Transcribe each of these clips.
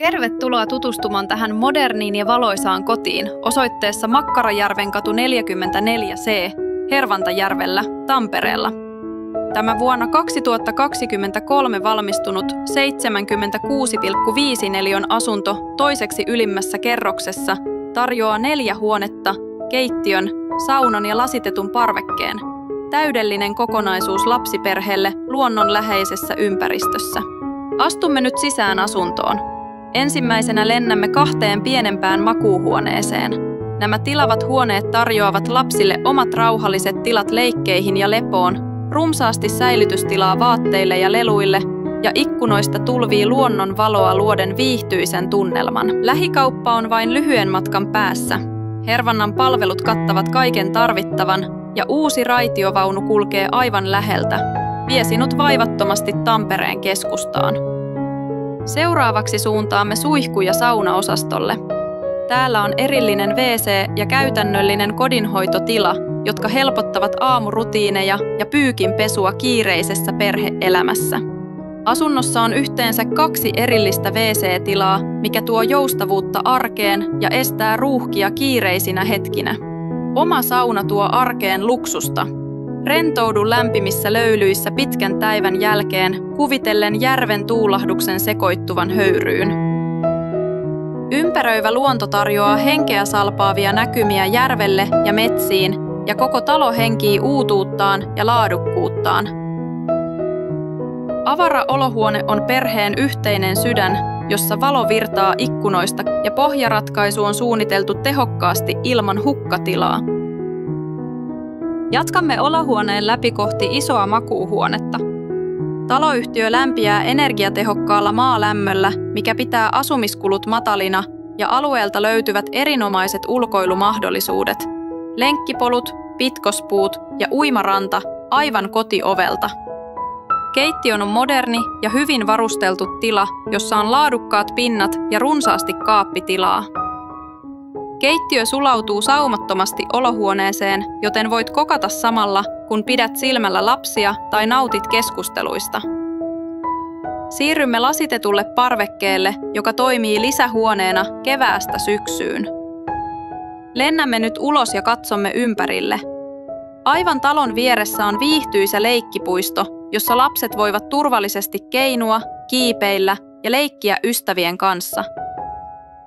Tervetuloa tutustumaan tähän moderniin ja valoisaan kotiin osoitteessa Makkarajärvenkatu 44C Hervantajärvellä, Tampereella. Tämä vuonna 2023 valmistunut 76,5 neliön asunto toiseksi ylimmässä kerroksessa tarjoaa 4 huonetta, keittiön, saunan ja lasitetun parvekkeen. Täydellinen kokonaisuus lapsiperheelle luonnonläheisessä ympäristössä. Astumme nyt sisään asuntoon. Ensimmäisenä lennämme 2 pienempään makuuhuoneeseen. Nämä tilavat huoneet tarjoavat lapsille omat rauhalliset tilat leikkeihin ja lepoon, runsaasti säilytystilaa vaatteille ja leluille, ja ikkunoista tulvii luonnon valoa luoden viihtyisen tunnelman. Lähikauppa on vain lyhyen matkan päässä. Hervannan palvelut kattavat kaiken tarvittavan, ja uusi raitiovaunu kulkee aivan läheltä. Vie sinut vaivattomasti Tampereen keskustaan. Seuraavaksi suuntaamme suihku- ja saunaosastolle. Täällä on erillinen WC ja käytännöllinen kodinhoitotila, jotka helpottavat aamurutiineja ja pyykinpesua kiireisessä perhe-elämässä. Asunnossa on yhteensä 2 erillistä WC-tilaa, mikä tuo joustavuutta arkeen ja estää ruuhkia kiireisinä hetkinä. Oma sauna tuo arkeen luksusta. Rentoudu lämpimissä löylyissä pitkän päivän jälkeen kuvitellen järven tuulahduksen sekoittuvan höyryyn. Ympäröivä luonto tarjoaa henkeä salpaavia näkymiä järvelle ja metsiin, ja koko talo henkii uutuuttaan ja laadukkuuttaan. Avara olohuone on perheen yhteinen sydän, jossa valo virtaa ikkunoista ja pohjaratkaisu on suunniteltu tehokkaasti ilman hukkatilaa. Jatkamme olohuoneen läpi kohti isoa makuuhuonetta. Taloyhtiö lämpiää energiatehokkaalla maalämmöllä, mikä pitää asumiskulut matalina, ja alueelta löytyvät erinomaiset ulkoilumahdollisuudet. Lenkkipolut, pitkospuut ja uimaranta aivan kotiovelta. Keittiön on moderni ja hyvin varusteltu tila, jossa on laadukkaat pinnat ja runsaasti kaappitilaa. Keittiö sulautuu saumattomasti olohuoneeseen, joten voit kokata samalla, kun pidät silmällä lapsia tai nautit keskusteluista. Siirrymme lasitetulle parvekkeelle, joka toimii lisähuoneena keväästä syksyyn. Lennämme nyt ulos ja katsomme ympärille. Aivan talon vieressä on viihtyisä leikkipuisto, jossa lapset voivat turvallisesti keinua, kiipeillä ja leikkiä ystävien kanssa.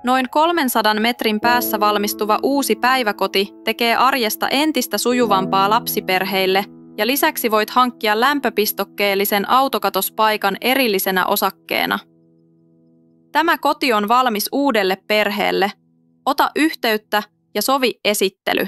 Noin 300 metrin päässä valmistuva uusi päiväkoti tekee arjesta entistä sujuvampaa lapsiperheille, ja lisäksi voit hankkia lämpöpistokkeellisen autokatospaikan erillisenä osakkeena. Tämä koti on valmis uudelle perheelle. Ota yhteyttä ja sovi esittely.